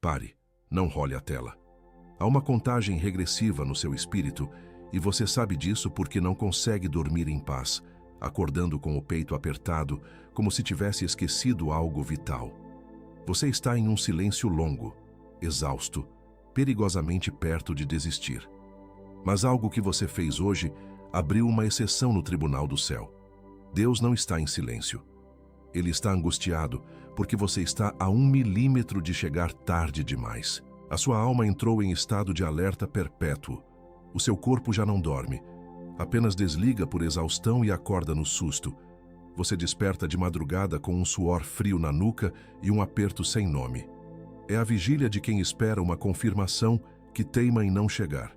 Pare, não role a tela. Há uma contagem regressiva no seu espírito e você sabe disso porque não consegue dormir em paz, acordando com o peito apertado, como se tivesse esquecido algo vital. Você está em um silêncio longo, exausto, perigosamente perto de desistir. Mas algo que você fez hoje abriu uma exceção no tribunal do céu. Deus não está em silêncio. Ele está angustiado porque você está a 1 milímetro de chegar tarde demais. A sua alma entrou em estado de alerta perpétuo. O seu corpo já não dorme. Apenas desliga por exaustão e acorda no susto. Você desperta de madrugada com um suor frio na nuca e um aperto sem nome. É a vigília de quem espera uma confirmação que teima em não chegar.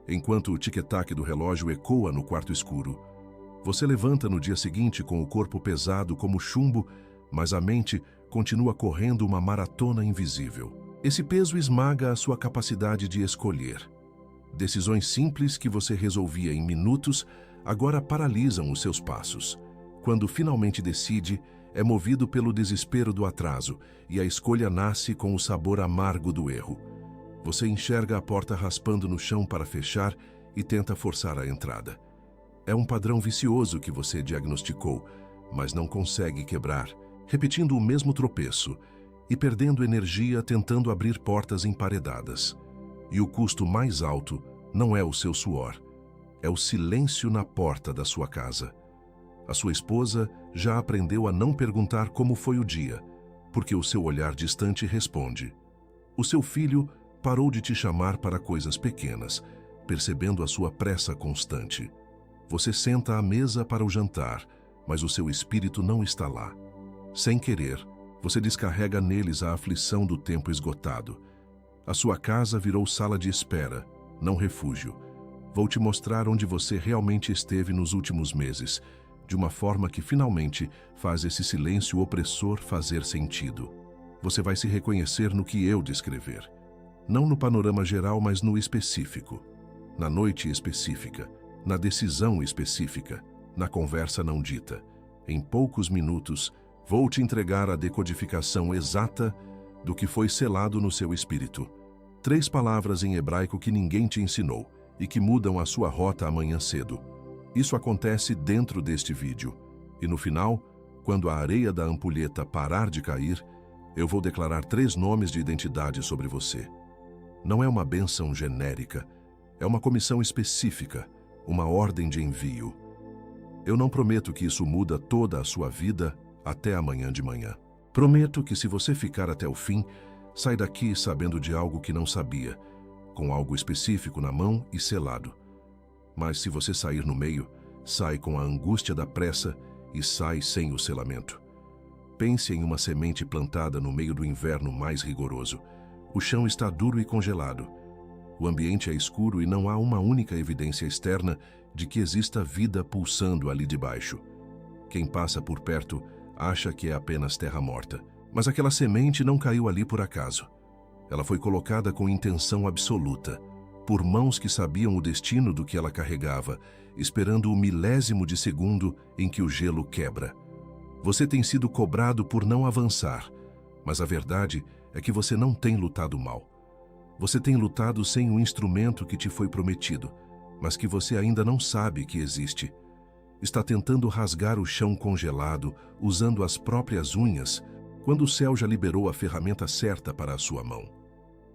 Enquanto o tic-tac do relógio ecoa no quarto escuro, você levanta no dia seguinte com o corpo pesado como chumbo, mas a mente continua correndo uma maratona invisível. Esse peso esmaga a sua capacidade de escolher. Decisões simples que você resolvia em minutos agora paralisam os seus passos. Quando finalmente decide, é movido pelo desespero do atraso e a escolha nasce com o sabor amargo do erro. Você enxerga a porta raspando no chão para fechar e tenta forçar a entrada. É um padrão vicioso que você diagnosticou, mas não consegue quebrar, repetindo o mesmo tropeço e perdendo energia tentando abrir portas emparedadas. E o custo mais alto não é o seu suor, é o silêncio na porta da sua casa. A sua esposa já aprendeu a não perguntar como foi o dia, porque o seu olhar distante responde. O seu filho parou de te chamar para coisas pequenas, percebendo a sua pressa constante. Você senta à mesa para o jantar, mas o seu espírito não está lá. Sem querer, você descarrega neles a aflição do tempo esgotado. A sua casa virou sala de espera, não refúgio. Vou te mostrar onde você realmente esteve nos últimos meses, de uma forma que finalmente faz esse silêncio opressor fazer sentido. Você vai se reconhecer no que eu descrever. Não no panorama geral, mas no específico. Na noite específica, na decisão específica, na conversa não dita. Em poucos minutos, vou te entregar a decodificação exata do que foi selado no seu espírito. 3 palavras em hebraico que ninguém te ensinou e que mudam a sua rota amanhã cedo. Isso acontece dentro deste vídeo. E no final, quando a areia da ampulheta parar de cair, eu vou declarar 3 nomes de identidade sobre você. Não é uma bênção genérica, é uma comissão específica, uma ordem de envio. Eu não prometo que isso muda toda a sua vida até amanhã de manhã. Prometo que se você ficar até o fim, sai daqui sabendo de algo que não sabia, com algo específico na mão e selado. Mas se você sair no meio, sai com a angústia da pressa e sai sem o selamento. Pense em uma semente plantada no meio do inverno mais rigoroso. O chão está duro e congelado. O ambiente é escuro e não há uma única evidência externa de que exista vida pulsando ali debaixo. Quem passa por perto acha que é apenas terra morta. Mas aquela semente não caiu ali por acaso. Ela foi colocada com intenção absoluta, por mãos que sabiam o destino do que ela carregava, esperando o milésimo de segundo em que o gelo quebra. Você tem sido cobrado por não avançar, mas a verdade é que você não tem lutado mal. Você tem lutado sem o instrumento que te foi prometido, mas que você ainda não sabe que existe. Está tentando rasgar o chão congelado, usando as próprias unhas, quando o céu já liberou a ferramenta certa para a sua mão.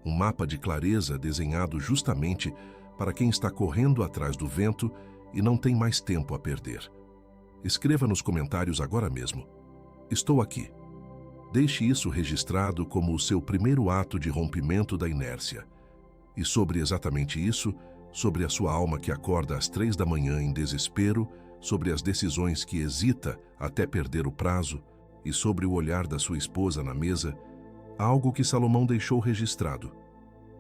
Um mapa de clareza desenhado justamente para quem está correndo atrás do vento e não tem mais tempo a perder. Escreva nos comentários agora mesmo. Estou aqui. Deixe isso registrado como o seu primeiro ato de rompimento da inércia. E sobre exatamente isso, sobre a sua alma que acorda às 3 da manhã em desespero, sobre as decisões que hesita até perder o prazo, e sobre o olhar da sua esposa na mesa, há algo que Salomão deixou registrado.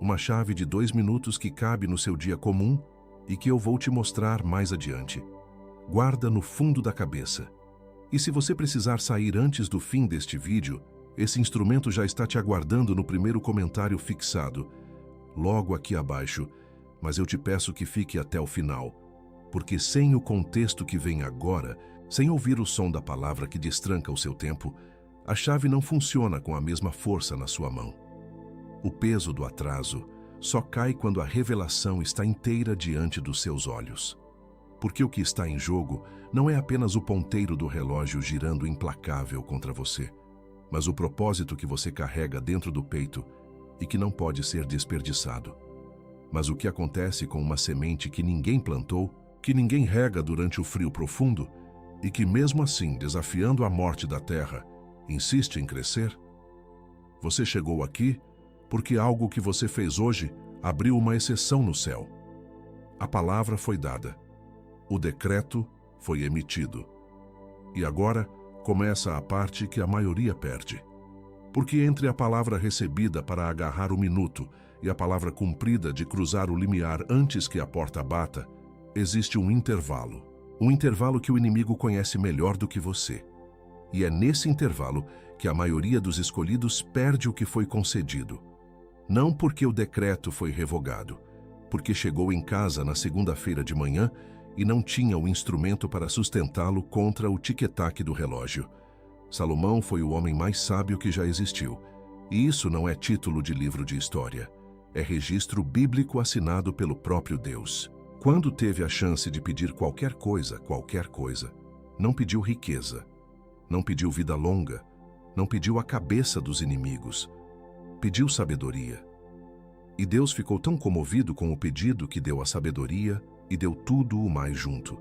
Uma chave de 2 minutos que cabe no seu dia comum e que eu vou te mostrar mais adiante. Guarda no fundo da cabeça. E se você precisar sair antes do fim deste vídeo, esse instrumento já está te aguardando no primeiro comentário fixado, logo aqui abaixo, mas eu te peço que fique até o final, porque sem o contexto que vem agora, sem ouvir o som da palavra que destranca o seu tempo, a chave não funciona com a mesma força na sua mão. O peso do atraso só cai quando a revelação está inteira diante dos seus olhos. Porque o que está em jogo não é apenas o ponteiro do relógio girando implacável contra você, mas o propósito que você carrega dentro do peito e que não pode ser desperdiçado. Mas o que acontece com uma semente que ninguém plantou, que ninguém rega durante o frio profundo e que, mesmo assim, desafiando a morte da terra, insiste em crescer? Você chegou aqui porque algo que você fez hoje abriu uma exceção no céu. A palavra foi dada. O decreto foi emitido. E agora começa a parte que a maioria perde. Porque entre a palavra recebida para agarrar o minuto e a palavra cumprida de cruzar o limiar antes que a porta bata, existe um intervalo. Um intervalo que o inimigo conhece melhor do que você. E é nesse intervalo que a maioria dos escolhidos perde o que foi concedido. Não porque o decreto foi revogado, porque chegou em casa na segunda-feira de manhã e não tinha o instrumento para sustentá-lo contra o tic-tac do relógio. Salomão foi o homem mais sábio que já existiu. E isso não é título de livro de história. É registro bíblico assinado pelo próprio Deus. Quando teve a chance de pedir qualquer coisa, não pediu riqueza, não pediu vida longa, não pediu a cabeça dos inimigos, pediu sabedoria. E Deus ficou tão comovido com o pedido que deu a sabedoria e deu tudo o mais junto.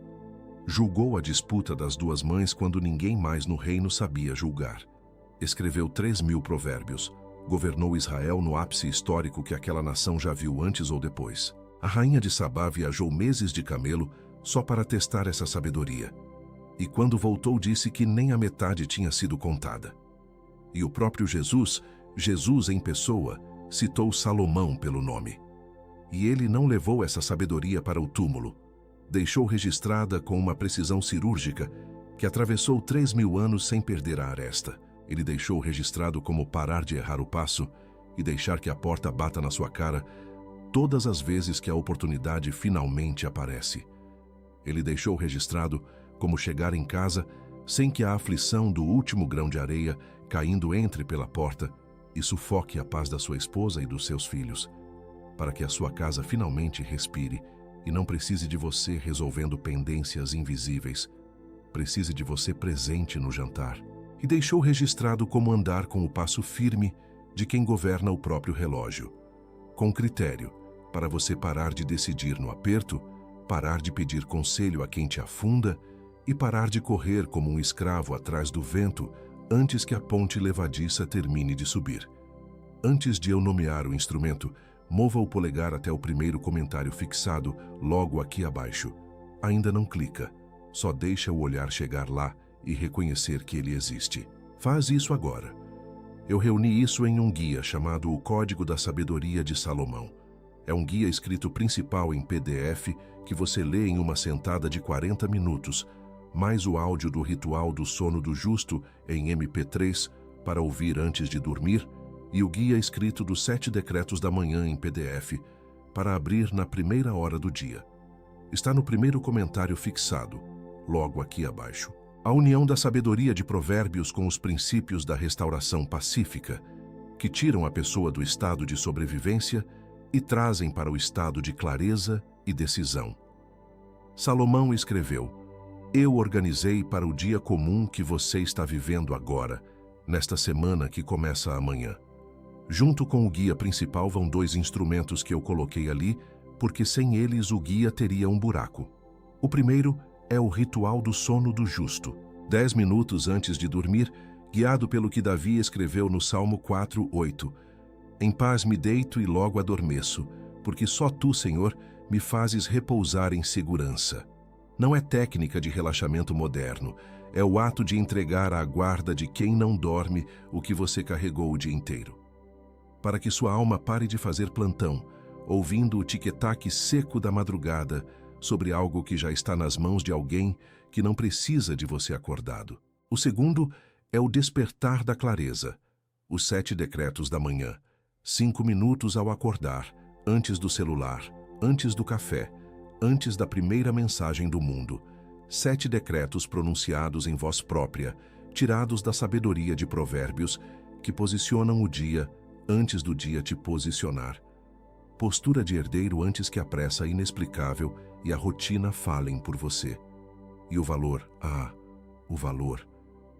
Julgou a disputa das duas mães quando ninguém mais no reino sabia julgar. Escreveu 3.000 provérbios. Governou Israel no ápice histórico que aquela nação já viu antes ou depois. A rainha de Sabá viajou meses de camelo só para testar essa sabedoria. E quando voltou disse que nem a metade tinha sido contada. E o próprio Jesus em pessoa, citou Salomão pelo nome. E ele não levou essa sabedoria para o túmulo. Deixou registrada com uma precisão cirúrgica que atravessou 3.000 anos sem perder a aresta. Ele deixou registrado como parar de errar o passo e deixar que a porta bata na sua cara todas as vezes que a oportunidade finalmente aparece. Ele deixou registrado como chegar em casa sem que a aflição do último grão de areia caindo entre pela porta e sufoque a paz da sua esposa e dos seus filhos, para que a sua casa finalmente respire e não precise de você resolvendo pendências invisíveis, precise de você presente no jantar. E deixou registrado como andar com o passo firme de quem governa o próprio relógio, com critério, para você parar de decidir no aperto, parar de pedir conselho a quem te afunda e parar de correr como um escravo atrás do vento antes que a ponte levadiça termine de subir. Antes de eu nomear o instrumento, mova o polegar até o primeiro comentário fixado logo aqui abaixo. Ainda não clica, só deixa o olhar chegar lá e reconhecer que ele existe. Faz isso agora. Eu reuni isso em um guia chamado O Código da Sabedoria de Salomão. É um guia escrito principal em PDF que você lê em uma sentada de 40 minutos, mais o áudio do Ritual do Sono do Justo em MP3 para ouvir antes de dormir e o guia escrito dos 7 decretos da manhã em PDF para abrir na primeira hora do dia. Está no primeiro comentário fixado, logo aqui abaixo. A união da sabedoria de Provérbios com os princípios da restauração pacífica, que tiram a pessoa do estado de sobrevivência e trazem para o estado de clareza e decisão. Salomão escreveu: Eu organizei para o dia comum que você está vivendo agora, nesta semana que começa amanhã. Junto com o guia principal vão 2 instrumentos que eu coloquei ali, porque sem eles o guia teria um buraco. O primeiro é o Ritual do Sono do Justo. 10 minutos antes de dormir, guiado pelo que Davi escreveu no Salmo 4:8. Em paz me deito e logo adormeço, porque só tu, Senhor, me fazes repousar em segurança. Não é técnica de relaxamento moderno, é o ato de entregar à guarda de quem não dorme o que você carregou o dia inteiro. Para que sua alma pare de fazer plantão, ouvindo o tic-tac seco da madrugada sobre algo que já está nas mãos de alguém que não precisa de você acordado. O segundo é o despertar da clareza, os 7 decretos da manhã, 5 minutos ao acordar, antes do celular, antes do café, antes da primeira mensagem do mundo. 7 decretos pronunciados em voz própria, tirados da sabedoria de Provérbios, que posicionam o dia, antes do dia te posicionar. Postura de herdeiro antes que a pressa inexplicável e a rotina falem por você. E o valor, o valor,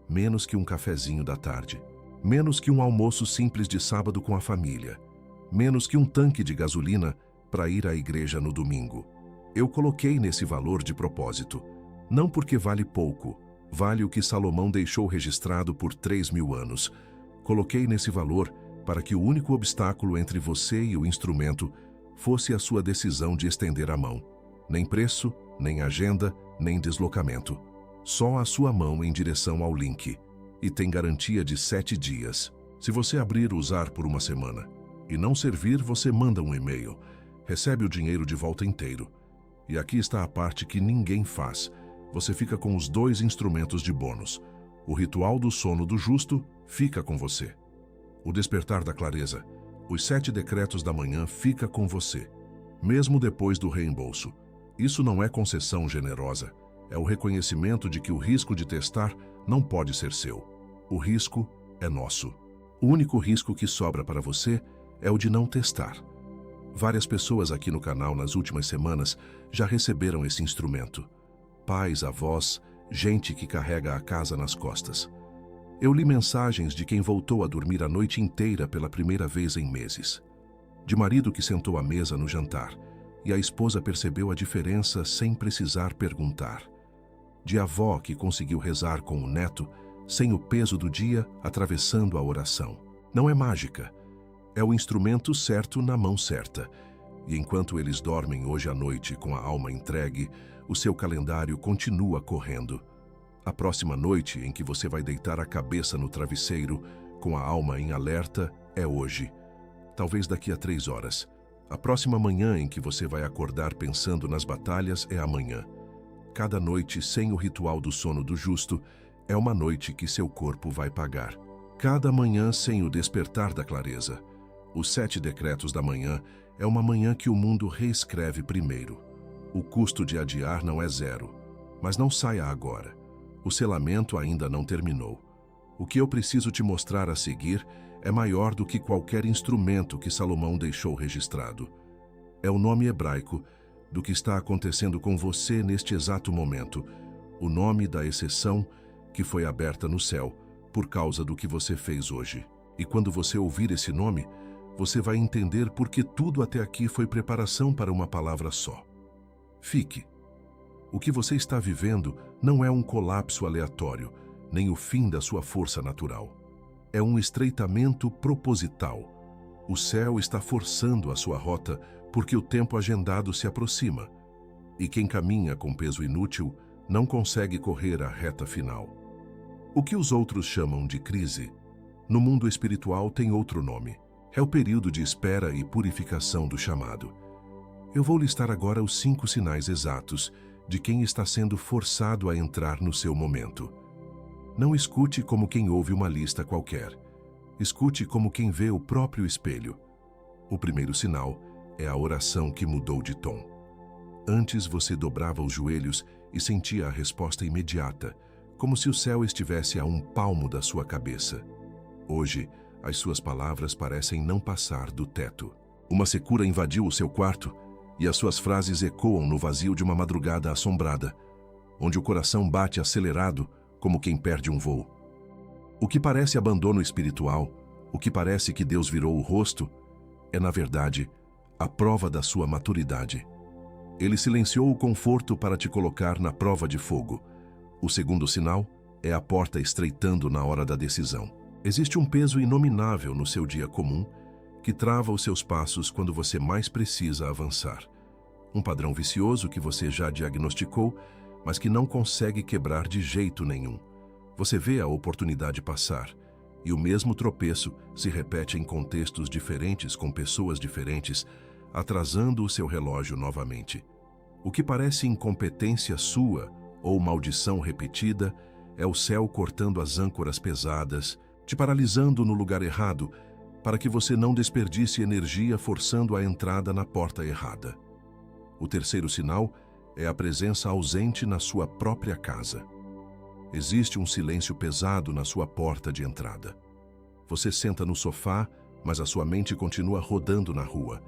menos que um cafezinho da tarde, menos que um almoço simples de sábado com a família, menos que um tanque de gasolina para ir à igreja no domingo. Eu coloquei nesse valor de propósito, não porque vale pouco, vale o que Salomão deixou registrado por 3.000 anos. Coloquei nesse valor para que o único obstáculo entre você e o instrumento fosse a sua decisão de estender a mão. Nem preço, nem agenda, nem deslocamento. Só a sua mão em direção ao link. E tem garantia de 7 dias. Se você abrir e usar por uma semana e não servir, você manda um e-mail. Recebe o dinheiro de volta inteiro. E aqui está a parte que ninguém faz. Você fica com os 2 instrumentos de bônus. O ritual do sono do justo fica com você. O despertar da clareza, os 7 decretos da manhã fica com você, mesmo depois do reembolso. Isso não é concessão generosa, é o reconhecimento de que o risco de testar não pode ser seu. O risco é nosso. O único risco que sobra para você é o de não testar. Várias pessoas aqui no canal nas últimas semanas já receberam esse instrumento. Pais, avós, gente que carrega a casa nas costas. Eu li mensagens de quem voltou a dormir a noite inteira pela primeira vez em meses. De marido que sentou à mesa no jantar e a esposa percebeu a diferença sem precisar perguntar. De avó que conseguiu rezar com o neto sem o peso do dia atravessando a oração. Não é mágica, é o instrumento certo na mão certa. E enquanto eles dormem hoje à noite com a alma entregue, o seu calendário continua correndo. A próxima noite em que você vai deitar a cabeça no travesseiro, com a alma em alerta, é hoje. Talvez daqui a 3 horas. A próxima manhã em que você vai acordar pensando nas batalhas é amanhã. Cada noite sem o ritual do sono do justo é uma noite que seu corpo vai pagar. Cada manhã sem o despertar da clareza. Os 7 decretos da manhã é uma manhã que o mundo reescreve primeiro. O custo de adiar não é 0, mas não saia agora. O selamento ainda não terminou. O que eu preciso te mostrar a seguir é maior do que qualquer instrumento que Salomão deixou registrado. É o nome hebraico do que está acontecendo com você neste exato momento, o nome da exceção que foi aberta no céu por causa do que você fez hoje. E quando você ouvir esse nome, você vai entender por que tudo até aqui foi preparação para uma palavra só. Fique. O que você está vivendo não é um colapso aleatório, nem o fim da sua força natural. É um estreitamento proposital. O céu está forçando a sua rota porque o tempo agendado se aproxima. E quem caminha com peso inútil não consegue correr a reta final. O que os outros chamam de crise, no mundo espiritual tem outro nome. É o período de espera e purificação do chamado. Eu vou listar agora os 5 sinais exatos de quem está sendo forçado a entrar no seu momento. Não escute como quem ouve uma lista qualquer. Escute como quem vê o próprio espelho. O primeiro sinal é a oração que mudou de tom. Antes você dobrava os joelhos e sentia a resposta imediata, como se o céu estivesse a um palmo da sua cabeça. Hoje, as suas palavras parecem não passar do teto. Uma secura invadiu o seu quarto e as suas frases ecoam no vazio de uma madrugada assombrada, onde o coração bate acelerado como quem perde um voo. O que parece abandono espiritual, o que parece que Deus virou o rosto, é, na verdade, a prova da sua maturidade. Ele silenciou o conforto para te colocar na prova de fogo. O segundo sinal é a porta estreitando na hora da decisão. Existe um peso inominável no seu dia comum que trava os seus passos quando você mais precisa avançar. Um padrão vicioso que você já diagnosticou, mas que não consegue quebrar de jeito nenhum. Você vê a oportunidade passar, e o mesmo tropeço se repete em contextos diferentes com pessoas diferentes, atrasando o seu relógio novamente. O que parece incompetência sua ou maldição repetida é o céu cortando as âncoras pesadas, te paralisando no lugar errado, para que você não desperdice energia forçando a entrada na porta errada. O terceiro sinal é a presença ausente na sua própria casa. Existe um silêncio pesado na sua porta de entrada. Você senta no sofá, mas a sua mente continua rodando na rua,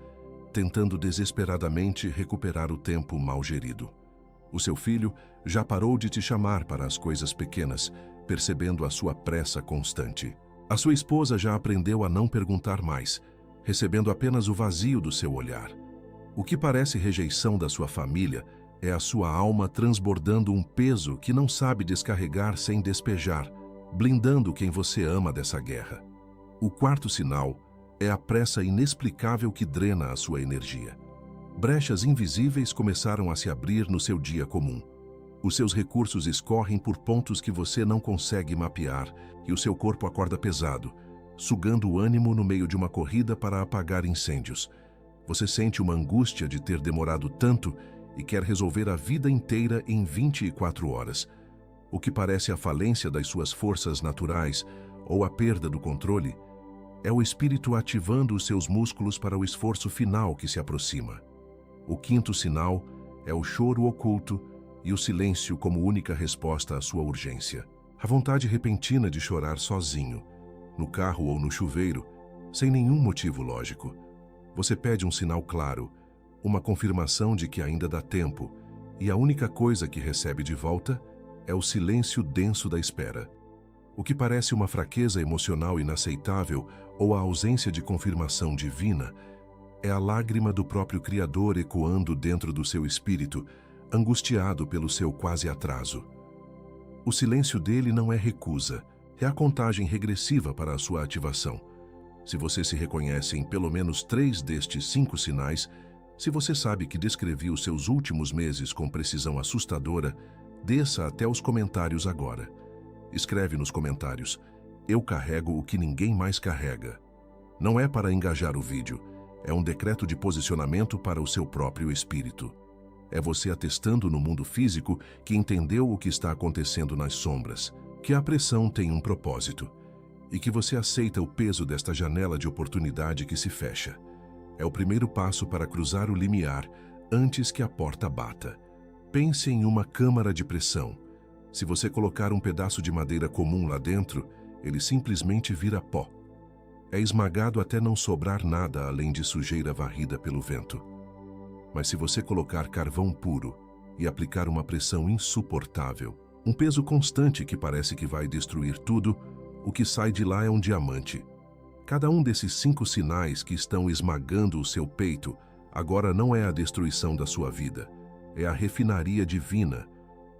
tentando desesperadamente recuperar o tempo mal gerido. O seu filho já parou de te chamar para as coisas pequenas, percebendo a sua pressa constante. A sua esposa já aprendeu a não perguntar mais, recebendo apenas o vazio do seu olhar. O que parece rejeição da sua família é a sua alma transbordando um peso que não sabe descarregar sem despejar, blindando quem você ama dessa guerra. O quarto sinal é a pressa inexplicável que drena a sua energia. Brechas invisíveis começaram a se abrir no seu dia comum. Os seus recursos escorrem por pontos que você não consegue mapear e o seu corpo acorda pesado, sugando o ânimo no meio de uma corrida para apagar incêndios. Você sente uma angústia de ter demorado tanto e quer resolver a vida inteira em 24 horas. O que parece a falência das suas forças naturais ou a perda do controle é o espírito ativando os seus músculos para o esforço final que se aproxima. O quinto sinal é o choro oculto e o silêncio como única resposta à sua urgência. A vontade repentina de chorar sozinho, no carro ou no chuveiro, sem nenhum motivo lógico. Você pede um sinal claro, uma confirmação de que ainda dá tempo, e a única coisa que recebe de volta é o silêncio denso da espera. O que parece uma fraqueza emocional inaceitável ou a ausência de confirmação divina é a lágrima do próprio Criador ecoando dentro do seu espírito, angustiado pelo seu quase atraso. O silêncio dele não é recusa, é a contagem regressiva para a sua ativação. Se você se reconhece em pelo menos 3 destes 5 sinais, se você sabe que descrevi os seus últimos meses com precisão assustadora, desça até os comentários agora. Escreve nos comentários: eu carrego o que ninguém mais carrega. Não é para engajar o vídeo, é um decreto de posicionamento para o seu próprio espírito. É você atestando no mundo físico que entendeu o que está acontecendo nas sombras, que a pressão tem um propósito, e que você aceita o peso desta janela de oportunidade que se fecha. É o primeiro passo para cruzar o limiar antes que a porta bata. Pense em uma câmara de pressão. Se você colocar um pedaço de madeira comum lá dentro, ele simplesmente vira pó. É esmagado até não sobrar nada além de sujeira varrida pelo vento. Mas se você colocar carvão puro e aplicar uma pressão insuportável, um peso constante que parece que vai destruir tudo, o que sai de lá é um diamante. Cada um desses 5 sinais que estão esmagando o seu peito agora não é a destruição da sua vida, é a refinaria divina.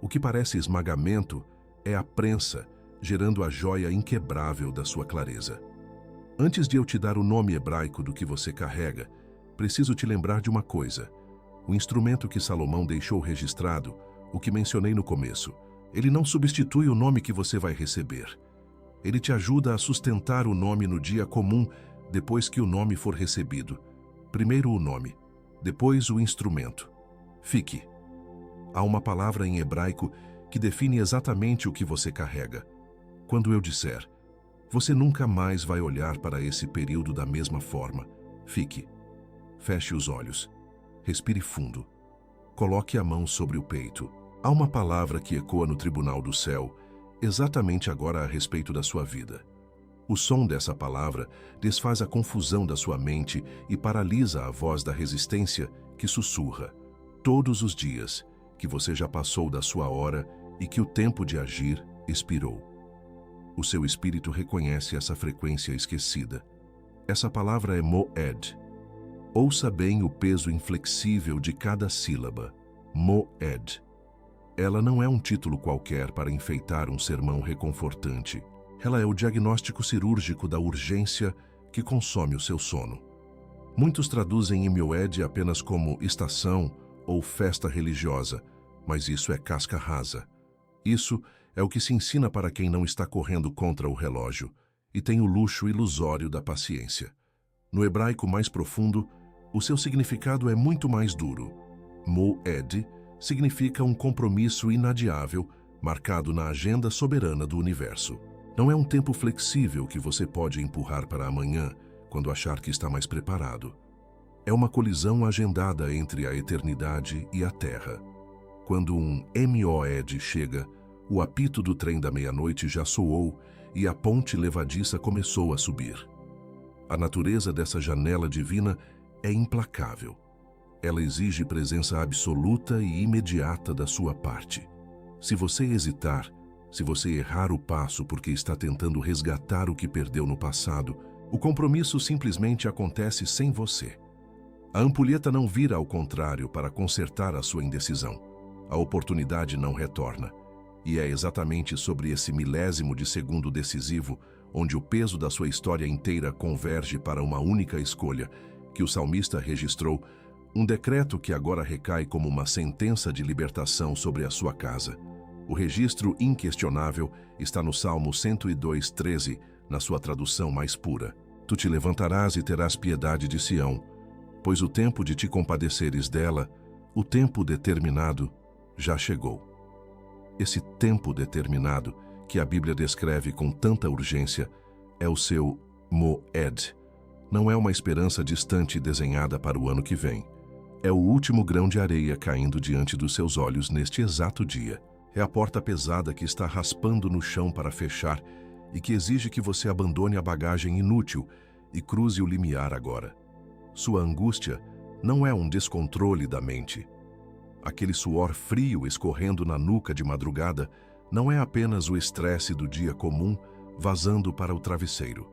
O que parece esmagamento é a prensa, gerando a joia inquebrável da sua clareza. Antes de eu te dar o nome hebraico do que você carrega, preciso te lembrar de uma coisa. O instrumento que Salomão deixou registrado, o que mencionei no começo, ele não substitui o nome que você vai receber. Ele te ajuda a sustentar o nome no dia comum depois que o nome for recebido. Primeiro o nome, depois o instrumento. Fique. Há uma palavra em hebraico que define exatamente o que você carrega. Quando eu disser, você nunca mais vai olhar para esse período da mesma forma. Fique. Feche os olhos. Respire fundo. Coloque a mão sobre o peito. Há uma palavra que ecoa no tribunal do céu, exatamente agora a respeito da sua vida. O som dessa palavra desfaz a confusão da sua mente e paralisa a voz da resistência que sussurra. Todos os dias que você já passou da sua hora e que o tempo de agir expirou. O seu espírito reconhece essa frequência esquecida. Essa palavra é Moed. Ouça bem o peso inflexível de cada sílaba. Moed. Ela não é um título qualquer para enfeitar um sermão reconfortante. Ela é o diagnóstico cirúrgico da urgência que consome o seu sono. Muitos traduzem Moed apenas como estação ou festa religiosa, mas isso é casca rasa. Isso é o que se ensina para quem não está correndo contra o relógio e tem o luxo ilusório da paciência. No hebraico mais profundo, o seu significado é muito mais duro. Moed significa um compromisso inadiável, marcado na agenda soberana do universo. Não é um tempo flexível que você pode empurrar para amanhã, quando achar que está mais preparado. É uma colisão agendada entre a eternidade e a Terra. Quando um Moed chega, o apito do trem da meia-noite já soou e a ponte levadiça começou a subir. A natureza dessa janela divina é implacável. Ela exige presença absoluta e imediata da sua parte. Se você hesitar, se você errar o passo porque está tentando resgatar o que perdeu no passado, o compromisso simplesmente acontece sem você. A ampulheta não vira ao contrário para consertar a sua indecisão. A oportunidade não retorna. E é exatamente sobre esse milésimo de segundo decisivo, onde o peso da sua história inteira converge para uma única escolha, que o salmista registrou um decreto que agora recai como uma sentença de libertação sobre a sua casa. O registro inquestionável está no Salmo 102:13, na sua tradução mais pura. Tu te levantarás e terás piedade de Sião, pois o tempo de te compadeceres dela, o tempo determinado, já chegou. Esse tempo determinado, que a Bíblia descreve com tanta urgência, é o seu Moed. Não é uma esperança distante desenhada para o ano que vem. É o último grão de areia caindo diante dos seus olhos neste exato dia. É a porta pesada que está raspando no chão para fechar e que exige que você abandone a bagagem inútil e cruze o limiar agora. Sua angústia não é um descontrole da mente. Aquele suor frio escorrendo na nuca de madrugada não é apenas o estresse do dia comum vazando para o travesseiro.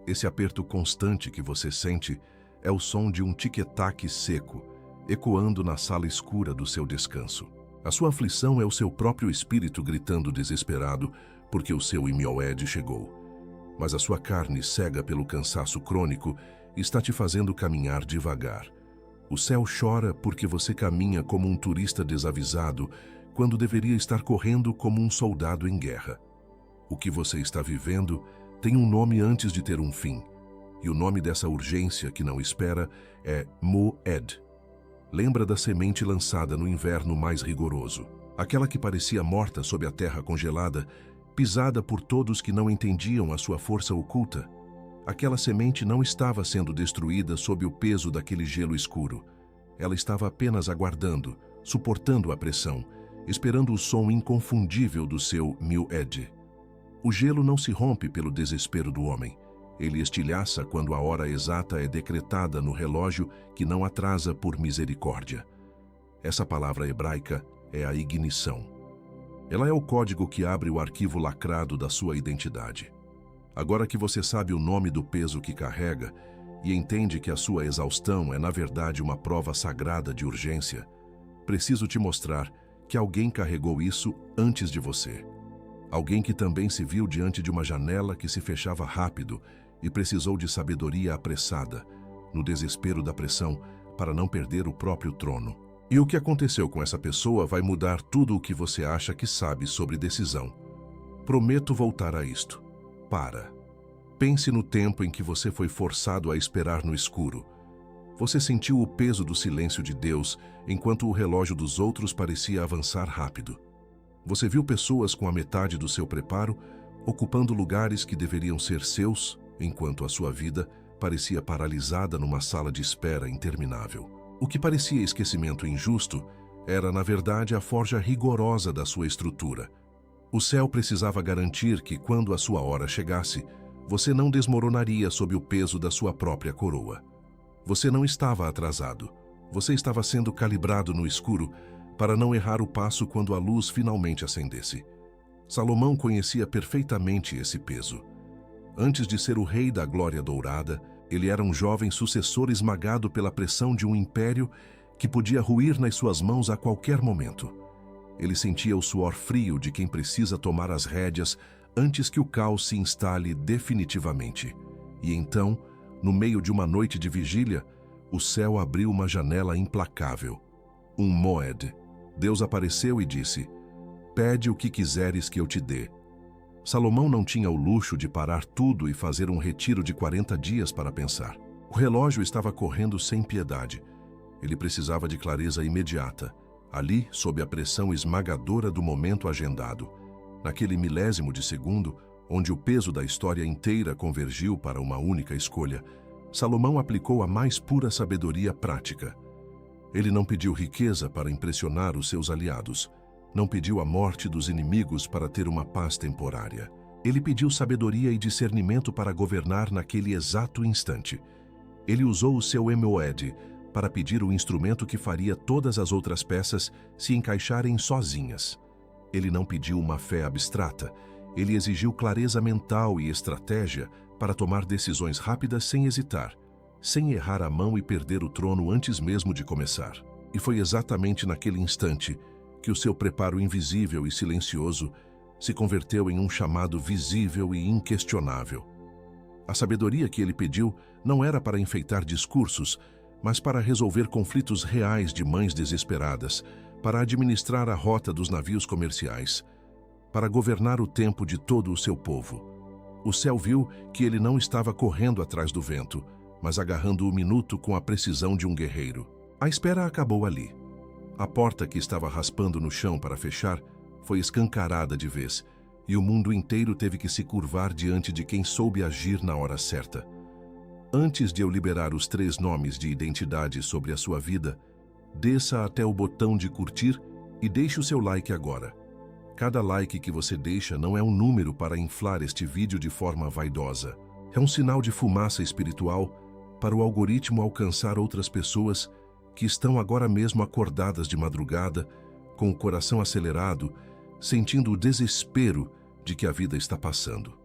Esse aperto constante que você sente é o som de um tic-tac seco, ecoando na sala escura do seu descanso. A sua aflição é o seu próprio espírito gritando desesperado porque o seu Imioed chegou. Mas a sua carne, cega pelo cansaço crônico, está te fazendo caminhar devagar. O céu chora porque você caminha como um turista desavisado, quando deveria estar correndo como um soldado em guerra. O que você está vivendo tem um nome antes de ter um fim, e o nome dessa urgência que não espera é Moed. Lembra da semente lançada no inverno mais rigoroso, aquela que parecia morta sob a terra congelada, pisada por todos que não entendiam a sua força oculta. Aquela semente não estava sendo destruída sob o peso daquele gelo escuro. Ela estava apenas aguardando, suportando a pressão, esperando o som inconfundível do seu Moed. O gelo não se rompe pelo desespero do homem. Ele estilhaça quando a hora exata é decretada no relógio que não atrasa por misericórdia. Essa palavra hebraica é a ignição. Ela é o código que abre o arquivo lacrado da sua identidade. Agora que você sabe o nome do peso que carrega e entende que a sua exaustão é na verdade uma prova sagrada de urgência, preciso te mostrar que alguém carregou isso antes de você. Alguém que também se viu diante de uma janela que se fechava rápido e precisou de sabedoria apressada, no desespero da pressão, para não perder o próprio trono. E o que aconteceu com essa pessoa vai mudar tudo o que você acha que sabe sobre decisão. Prometo voltar a isto. Para. Pense no tempo em que você foi forçado a esperar no escuro. Você sentiu o peso do silêncio de Deus, enquanto o relógio dos outros parecia avançar rápido. Você viu pessoas com a metade do seu preparo, ocupando lugares que deveriam ser seus, enquanto a sua vida parecia paralisada numa sala de espera interminável. O que parecia esquecimento injusto era, na verdade, a forja rigorosa da sua estrutura. O céu precisava garantir que, quando a sua hora chegasse, você não desmoronaria sob o peso da sua própria coroa. Você não estava atrasado. Você estava sendo calibrado no escuro para não errar o passo quando a luz finalmente acendesse. Salomão conhecia perfeitamente esse peso. Antes de ser o rei da glória dourada, ele era um jovem sucessor esmagado pela pressão de um império que podia ruir nas suas mãos a qualquer momento. Ele sentia o suor frio de quem precisa tomar as rédeas antes que o caos se instale definitivamente. E então, no meio de uma noite de vigília, o céu abriu uma janela implacável. Um Moed. Deus apareceu e disse: "Pede o que quiseres que eu te dê." Salomão não tinha o luxo de parar tudo e fazer um retiro de 40 dias para pensar. O relógio estava correndo sem piedade. Ele precisava de clareza imediata, ali, sob a pressão esmagadora do momento agendado. Naquele milésimo de segundo, onde o peso da história inteira convergiu para uma única escolha, Salomão aplicou a mais pura sabedoria prática. Ele não pediu riqueza para impressionar os seus aliados. Não pediu a morte dos inimigos para ter uma paz temporária. Ele pediu sabedoria e discernimento para governar naquele exato instante. Ele usou o seu Emoed para pedir o instrumento que faria todas as outras peças se encaixarem sozinhas. Ele não pediu uma fé abstrata. Ele exigiu clareza mental e estratégia para tomar decisões rápidas sem hesitar, sem errar a mão e perder o trono antes mesmo de começar. E foi exatamente naquele instante que o seu preparo invisível e silencioso se converteu em um chamado visível e inquestionável. A sabedoria que ele pediu não era para enfeitar discursos, mas para resolver conflitos reais de mães desesperadas, para administrar a rota dos navios comerciais, para governar o tempo de todo o seu povo. O céu viu que ele não estava correndo atrás do vento, mas agarrando o minuto com a precisão de um guerreiro. A espera acabou ali. A porta que estava raspando no chão para fechar foi escancarada de vez, e o mundo inteiro teve que se curvar diante de quem soube agir na hora certa. Antes de eu liberar os 3 nomes de identidade sobre a sua vida, desça até o botão de curtir e deixe o seu like agora. Cada like que você deixa não é um número para inflar este vídeo de forma vaidosa. É um sinal de fumaça espiritual para o algoritmo alcançar outras pessoas que estão agora mesmo acordadas de madrugada, com o coração acelerado, sentindo o desespero de que a vida está passando.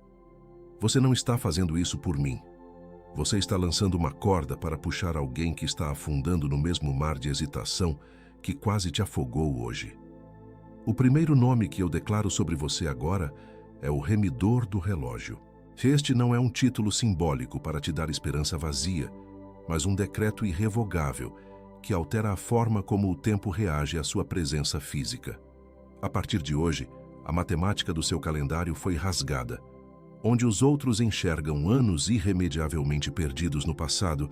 Você não está fazendo isso por mim. Você está lançando uma corda para puxar alguém que está afundando no mesmo mar de hesitação que quase te afogou hoje. O primeiro nome que eu declaro sobre você agora é o remidor do relógio. Este não é um título simbólico para te dar esperança vazia, mas um decreto irrevogável que altera a forma como o tempo reage à sua presença física. A partir de hoje, a matemática do seu calendário foi rasgada. Onde os outros enxergam anos irremediavelmente perdidos no passado,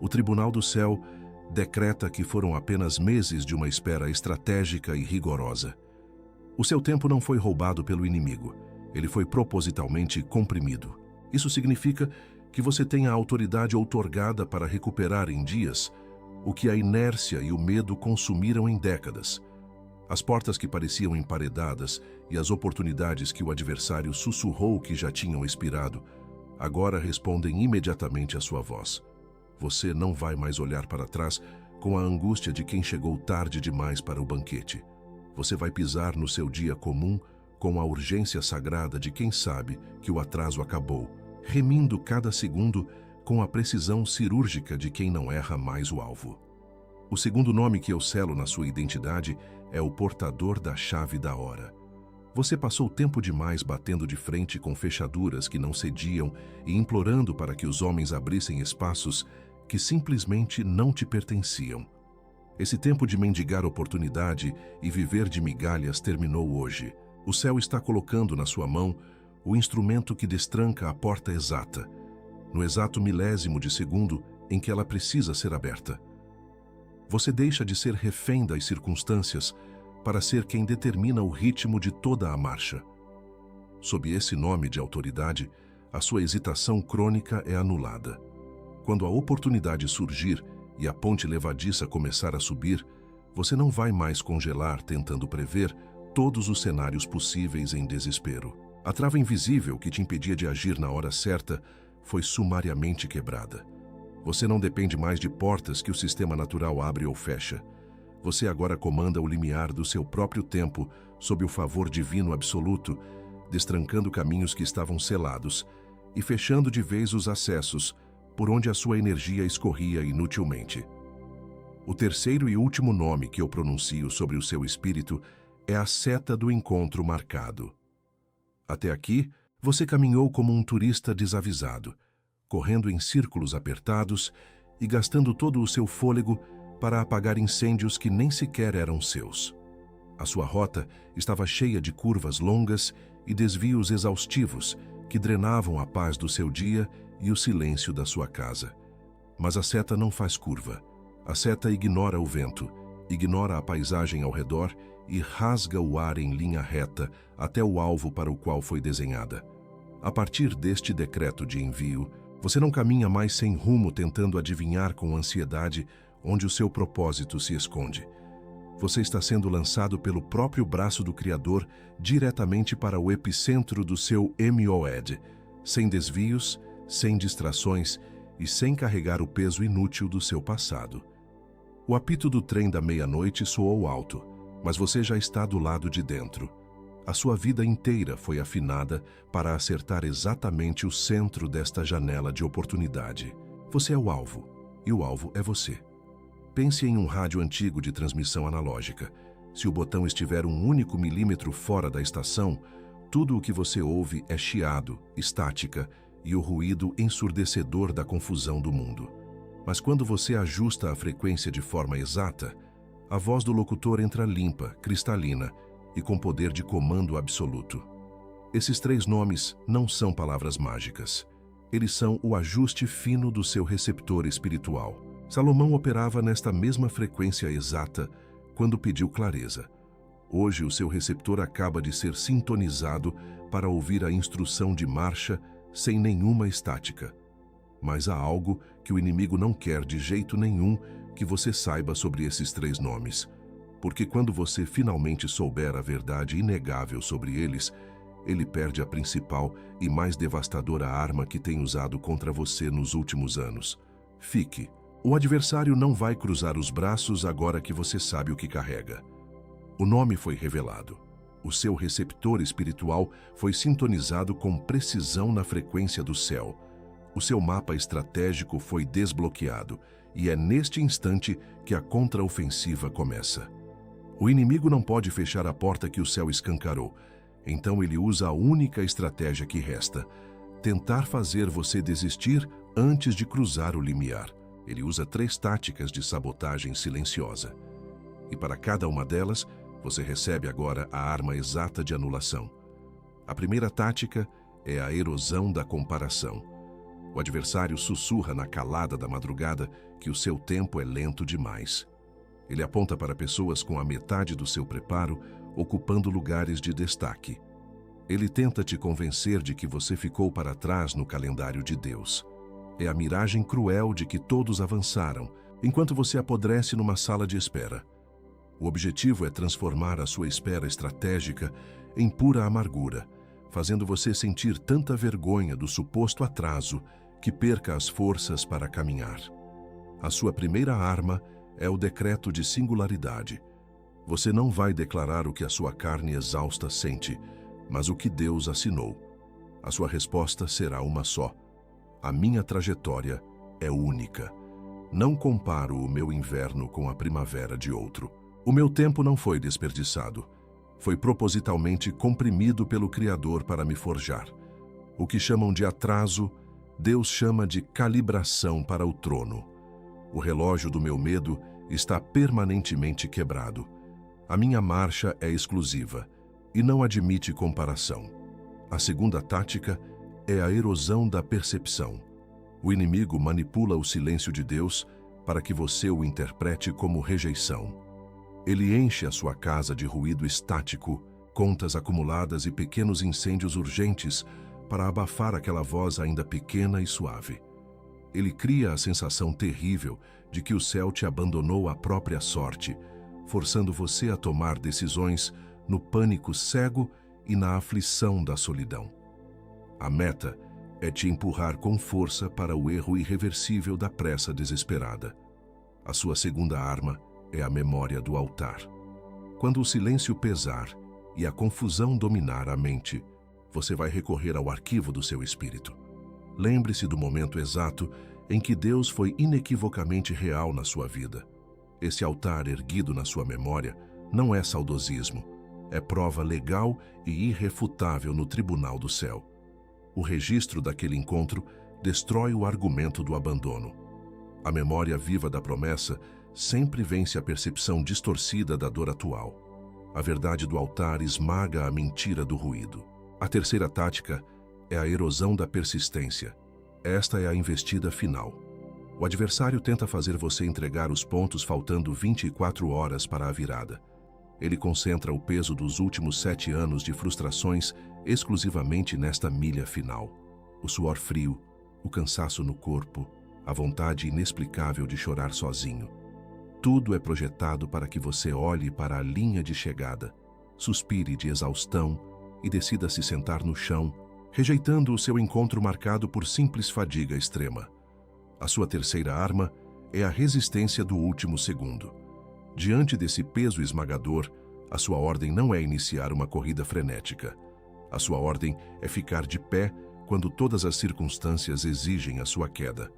o Tribunal do Céu decreta que foram apenas meses de uma espera estratégica e rigorosa. O seu tempo não foi roubado pelo inimigo, ele foi propositalmente comprimido. Isso significa que você tem a autoridade outorgada para recuperar em dias o que a inércia e o medo consumiram em décadas. As portas que pareciam emparedadas e as oportunidades que o adversário sussurrou que já tinham expirado, agora respondem imediatamente à sua voz. Você não vai mais olhar para trás com a angústia de quem chegou tarde demais para o banquete. Você vai pisar no seu dia comum com a urgência sagrada de quem sabe que o atraso acabou, remindo cada segundo com a precisão cirúrgica de quem não erra mais o alvo. O segundo nome que eu selo na sua identidade é o portador da chave da hora. Você passou tempo demais batendo de frente com fechaduras que não cediam e implorando para que os homens abrissem espaços que simplesmente não te pertenciam. Esse tempo de mendigar oportunidade e viver de migalhas terminou hoje. O céu está colocando na sua mão o instrumento que destranca a porta exata, no exato milésimo de segundo em que ela precisa ser aberta. Você deixa de ser refém das circunstâncias para ser quem determina o ritmo de toda a marcha. Sob esse nome de autoridade, a sua hesitação crônica é anulada. Quando a oportunidade surgir e a ponte levadiça começar a subir, você não vai mais congelar tentando prever todos os cenários possíveis em desespero. A trava invisível que te impedia de agir na hora certa foi sumariamente quebrada. Você não depende mais de portas que o sistema natural abre ou fecha. Você agora comanda o limiar do seu próprio tempo sob o favor divino absoluto, destrancando caminhos que estavam selados e fechando de vez os acessos por onde a sua energia escorria inutilmente. O terceiro e último nome que eu pronuncio sobre o seu espírito é a seta do encontro marcado. Até aqui, você caminhou como um turista desavisado, correndo em círculos apertados e gastando todo o seu fôlego para apagar incêndios que nem sequer eram seus. A sua rota estava cheia de curvas longas e desvios exaustivos que drenavam a paz do seu dia e o silêncio da sua casa. Mas a seta não faz curva. A seta ignora o vento, ignora a paisagem ao redor e rasga o ar em linha reta até o alvo para o qual foi desenhada. A partir deste decreto de envio, você não caminha mais sem rumo tentando adivinhar com ansiedade onde o seu propósito se esconde. Você está sendo lançado pelo próprio braço do Criador diretamente para o epicentro do seu MOED, sem desvios, sem distrações e sem carregar o peso inútil do seu passado. O apito do trem da meia-noite soou alto, mas você já está do lado de dentro. A sua vida inteira foi afinada para acertar exatamente o centro desta janela de oportunidade. Você é o alvo, e o alvo é você. Pense em um rádio antigo de transmissão analógica. Se o botão estiver 1 milímetro fora da estação, tudo o que você ouve é chiado, estática e o ruído ensurdecedor da confusão do mundo. Mas quando você ajusta a frequência de forma exata, a voz do locutor entra limpa, cristalina e com poder de comando absoluto. Esses 3 nomes não são palavras mágicas. Eles são o ajuste fino do seu receptor espiritual. Salomão operava nesta mesma frequência exata quando pediu clareza. Hoje o seu receptor acaba de ser sintonizado para ouvir a instrução de marcha sem nenhuma estática. Mas há algo que o inimigo não quer de jeito nenhum que você saiba sobre esses 3 nomes. Porque quando você finalmente souber a verdade inegável sobre eles, ele perde a principal e mais devastadora arma que tem usado contra você nos últimos anos. Fique. O adversário não vai cruzar os braços agora que você sabe o que carrega. O nome foi revelado. O seu receptor espiritual foi sintonizado com precisão na frequência do céu. O seu mapa estratégico foi desbloqueado e é neste instante que a contraofensiva começa. O inimigo não pode fechar a porta que o céu escancarou, então ele usa a única estratégia que resta: tentar fazer você desistir antes de cruzar o limiar. Ele usa 3 táticas de sabotagem silenciosa. E para cada uma delas, você recebe agora a arma exata de anulação. A primeira tática é a erosão da comparação. O adversário sussurra na calada da madrugada que o seu tempo é lento demais. Ele aponta para pessoas com a metade do seu preparo, ocupando lugares de destaque. Ele tenta te convencer de que você ficou para trás no calendário de Deus. É a miragem cruel de que todos avançaram, enquanto você apodrece numa sala de espera. O objetivo é transformar a sua espera estratégica em pura amargura, fazendo você sentir tanta vergonha do suposto atraso que perca as forças para caminhar. A sua primeira arma é o decreto de singularidade. Você não vai declarar o que a sua carne exausta sente, mas o que Deus assinou. A sua resposta será uma só: a minha trajetória é única. Não comparo o meu inverno com a primavera de outro. O meu tempo não foi desperdiçado. Foi propositalmente comprimido pelo Criador para me forjar. O que chamam de atraso, Deus chama de calibração para o trono. O relógio do meu medo está permanentemente quebrado. A minha marcha é exclusiva e não admite comparação. A segunda tática é a erosão da percepção. O inimigo manipula o silêncio de Deus para que você o interprete como rejeição. Ele enche a sua casa de ruído estático, contas acumuladas e pequenos incêndios urgentes para abafar aquela voz ainda pequena e suave. Ele cria a sensação terrível de que o céu te abandonou à própria sorte, forçando você a tomar decisões no pânico cego e na aflição da solidão. A meta é te empurrar com força para o erro irreversível da pressa desesperada. A sua segunda arma é a memória do altar. Quando o silêncio pesar e a confusão dominar a mente, você vai recorrer ao arquivo do seu espírito. Lembre-se do momento exato em que Deus foi inequivocamente real na sua vida. Esse altar erguido na sua memória não é saudosismo, é prova legal e irrefutável no tribunal do céu. O registro daquele encontro destrói o argumento do abandono. A memória viva da promessa sempre vence a percepção distorcida da dor atual. A verdade do altar esmaga a mentira do ruído. A terceira tática é a erosão da persistência. Esta é a investida final. O adversário tenta fazer você entregar os pontos faltando 24 horas para a virada. Ele concentra o peso dos últimos 7 anos de frustrações exclusivamente nesta milha final. O suor frio, o cansaço no corpo, a vontade inexplicável de chorar sozinho. Tudo é projetado para que você olhe para a linha de chegada, suspire de exaustão e decida se sentar no chão, rejeitando o seu encontro marcado por simples fadiga extrema. A sua terceira arma é a resistência do último segundo. Diante desse peso esmagador, a sua ordem não é iniciar uma corrida frenética. A sua ordem é ficar de pé quando todas as circunstâncias exigem a sua queda.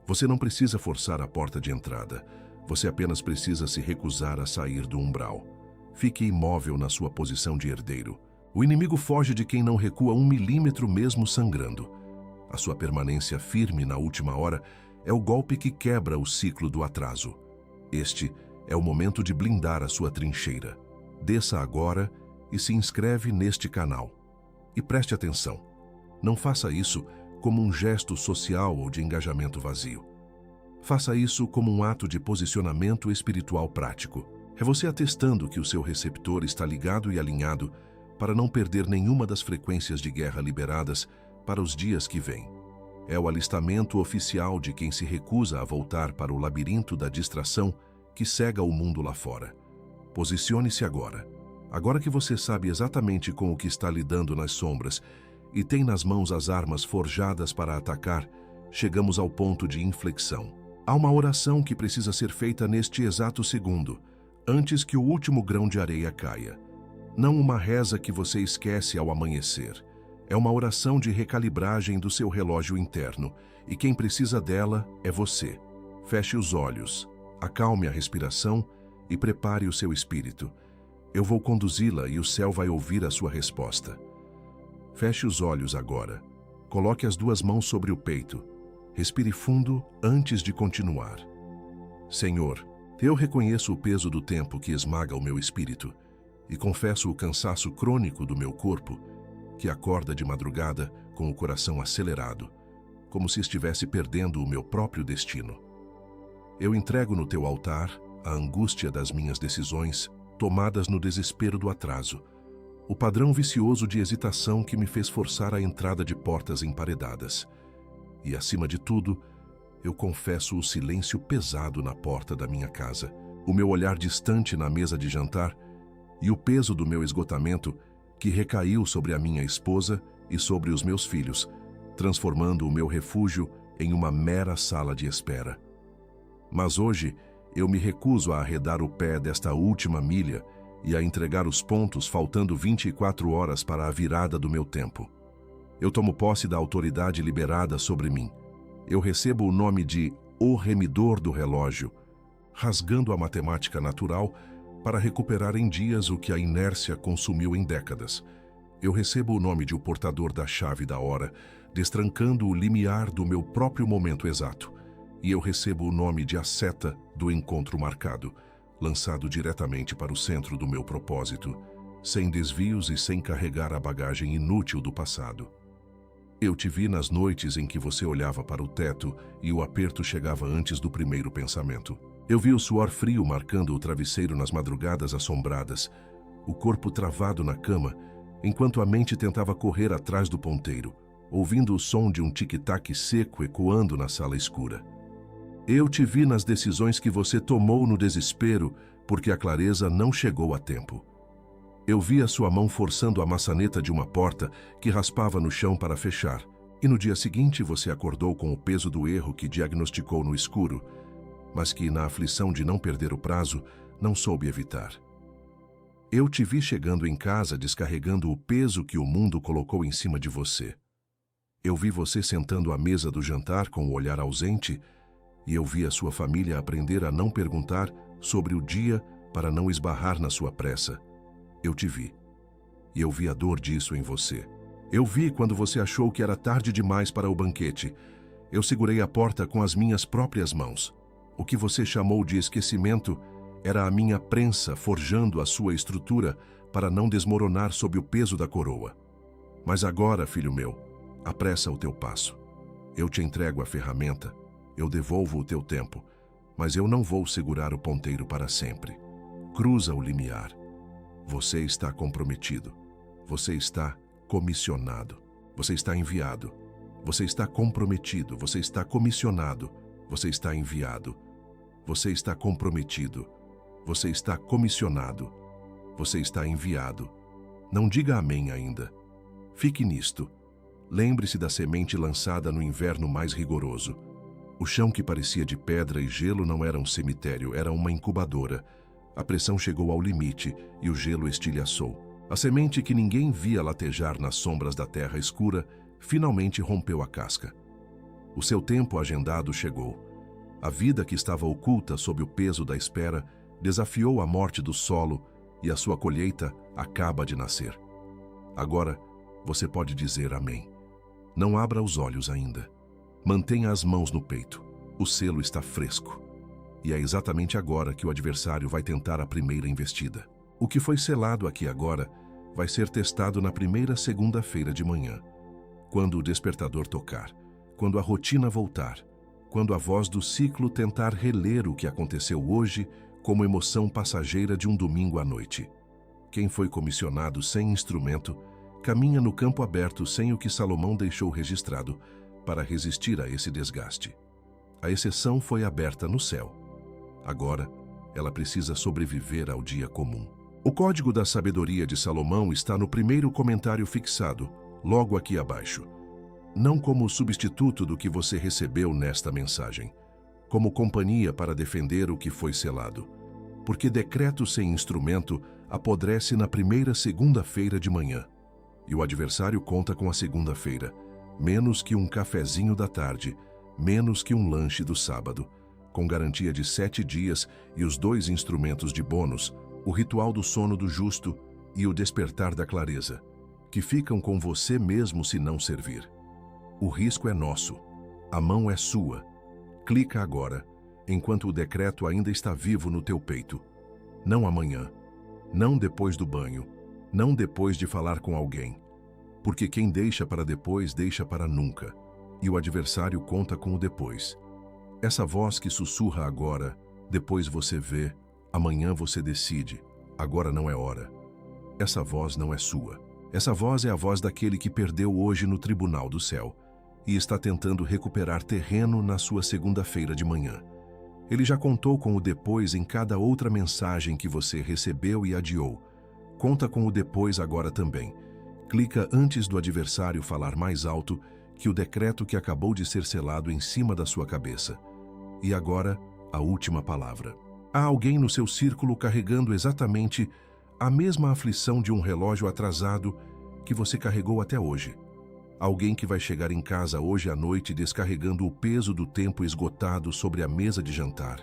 Você não precisa forçar a porta de entrada. Você apenas precisa se recusar a sair do umbral. Fique imóvel na sua posição de herdeiro. O inimigo foge de quem não recua 1 milímetro mesmo sangrando. A sua permanência firme na última hora é o golpe que quebra o ciclo do atraso. Este é o momento de blindar a sua trincheira. Desça agora e se inscreve neste canal. E preste atenção. Não faça isso como um gesto social ou de engajamento vazio. Faça isso como um ato de posicionamento espiritual prático. É você atestando que o seu receptor está ligado e alinhado para não perder nenhuma das frequências de guerra liberadas para os dias que vêm. É o alistamento oficial de quem se recusa a voltar para o labirinto da distração que cega o mundo lá fora. Posicione-se agora. Agora que você sabe exatamente com o que está lidando nas sombras e tem nas mãos as armas forjadas para atacar, chegamos ao ponto de inflexão. Há uma oração que precisa ser feita neste exato segundo, antes que o último grão de areia caia. Não uma reza que você esquece ao amanhecer. É uma oração de recalibragem do seu relógio interno, e quem precisa dela é você. Feche os olhos, acalme a respiração e prepare o seu espírito. Eu vou conduzi-la e o céu vai ouvir a sua resposta. Feche os olhos agora. Coloque as 2 mãos sobre o peito. Respire fundo antes de continuar. Senhor, eu reconheço o peso do tempo que esmaga o meu espírito e confesso o cansaço crônico do meu corpo, que acorda de madrugada com o coração acelerado, como se estivesse perdendo o meu próprio destino. Eu entrego no teu altar a angústia das minhas decisões tomadas no desespero do atraso, o padrão vicioso de hesitação que me fez forçar a entrada de portas emparedadas. E, acima de tudo, eu confesso o silêncio pesado na porta da minha casa, o meu olhar distante na mesa de jantar e o peso do meu esgotamento que recaiu sobre a minha esposa e sobre os meus filhos, transformando o meu refúgio em uma mera sala de espera. Mas hoje, eu me recuso a arredar o pé desta última milha e a entregar os pontos faltando 24 horas para a virada do meu tempo. Eu tomo posse da autoridade liberada sobre mim. Eu recebo o nome de O Remidor do Relógio, rasgando a matemática natural para recuperar em dias o que a inércia consumiu em décadas. Eu recebo o nome de O Portador da Chave da Hora, destrancando o limiar do meu próprio momento exato. E eu recebo o nome de A Seta do Encontro Marcado, lançado diretamente para o centro do meu propósito, sem desvios e sem carregar a bagagem inútil do passado. Eu te vi nas noites em que você olhava para o teto e o aperto chegava antes do primeiro pensamento. Eu vi o suor frio marcando o travesseiro nas madrugadas assombradas, o corpo travado na cama, enquanto a mente tentava correr atrás do ponteiro, ouvindo o som de um tic-tac seco ecoando na sala escura. Eu te vi nas decisões que você tomou no desespero, porque a clareza não chegou a tempo. Eu vi a sua mão forçando a maçaneta de uma porta que raspava no chão para fechar, e no dia seguinte você acordou com o peso do erro que diagnosticou no escuro, mas que, na aflição de não perder o prazo, não soube evitar. Eu te vi chegando em casa descarregando o peso que o mundo colocou em cima de você. Eu vi você sentando à mesa do jantar com o olhar ausente, e eu vi a sua família aprender a não perguntar sobre o dia para não esbarrar na sua pressa. Eu te vi. E eu vi a dor disso em você. Eu vi quando você achou que era tarde demais para o banquete. Eu segurei a porta com as minhas próprias mãos. O que você chamou de esquecimento era a minha prensa forjando a sua estrutura para não desmoronar sob o peso da coroa. Mas agora, filho meu, apressa o teu passo. Eu te entrego a ferramenta, eu devolvo o teu tempo, mas eu não vou segurar o ponteiro para sempre. Cruza o limiar. Você está comprometido. Você está comissionado. Você está enviado. Você está comprometido. Você está comissionado. Você está enviado. Você está comprometido. Você está comissionado. Você está enviado. Não diga amém ainda. Fique nisto. Lembre-se da semente lançada no inverno mais rigoroso. O chão que parecia de pedra e gelo não era um cemitério, era uma incubadora. A pressão chegou ao limite e o gelo estilhaçou. A semente que ninguém via latejar nas sombras da terra escura finalmente rompeu a casca. O seu tempo agendado chegou. A vida que estava oculta sob o peso da espera desafiou a morte do solo e a sua colheita acaba de nascer. Agora, você pode dizer amém. Não abra os olhos ainda. Mantenha as mãos no peito. O selo está fresco. E é exatamente agora que o adversário vai tentar a primeira investida. O que foi selado aqui agora vai ser testado na primeira segunda-feira de manhã. Quando o despertador tocar, quando a rotina voltar, quando a voz do ciclo tentar reler o que aconteceu hoje como emoção passageira de um domingo à noite. Quem foi comissionado sem instrumento caminha no campo aberto sem o que Salomão deixou registrado para resistir a esse desgaste. A exceção foi aberta no céu. Agora, ela precisa sobreviver ao dia comum. O código da sabedoria de Salomão está no primeiro comentário fixado, logo aqui abaixo. Não como substituto do que você recebeu nesta mensagem, como companhia para defender o que foi selado. Porque decreto sem instrumento apodrece na primeira segunda-feira de manhã. E o adversário conta com a segunda-feira, menos que um cafezinho da tarde, menos que um lanche do sábado, com garantia de 7 dias e os 2 instrumentos de bônus, o ritual do sono do justo e o despertar da clareza, que ficam com você mesmo se não servir. O risco é nosso, a mão é sua. Clica agora, enquanto o decreto ainda está vivo no teu peito. Não amanhã, não depois do banho, não depois de falar com alguém. Porque quem deixa para depois, deixa para nunca. E o adversário conta com o depois. Essa voz que sussurra agora, depois você vê, amanhã você decide, agora não é hora. Essa voz não é sua. Essa voz é a voz daquele que perdeu hoje no tribunal do céu e está tentando recuperar terreno na sua segunda-feira de manhã. Ele já contou com o depois em cada outra mensagem que você recebeu e adiou. Conta com o depois agora também. Clica antes do adversário falar mais alto que o decreto que acabou de ser selado em cima da sua cabeça. E agora, a última palavra. Há alguém no seu círculo carregando exatamente a mesma aflição de um relógio atrasado que você carregou até hoje. Alguém que vai chegar em casa hoje à noite descarregando o peso do tempo esgotado sobre a mesa de jantar.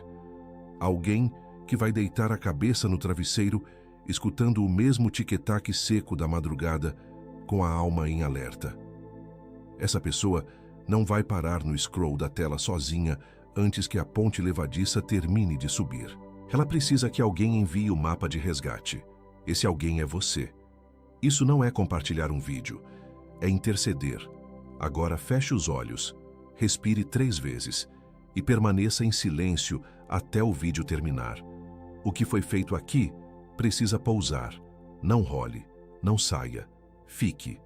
Alguém que vai deitar a cabeça no travesseiro escutando o mesmo tic-tac seco da madrugada com a alma em alerta. Essa pessoa não vai parar no scroll da tela sozinha antes que a ponte levadiça termine de subir. Ela precisa que alguém envie o mapa de resgate. Esse alguém é você. Isso não é compartilhar um vídeo, é interceder. Agora feche os olhos, respire 3 vezes e permaneça em silêncio até o vídeo terminar. O que foi feito aqui precisa pousar. Não role, não saia, fique.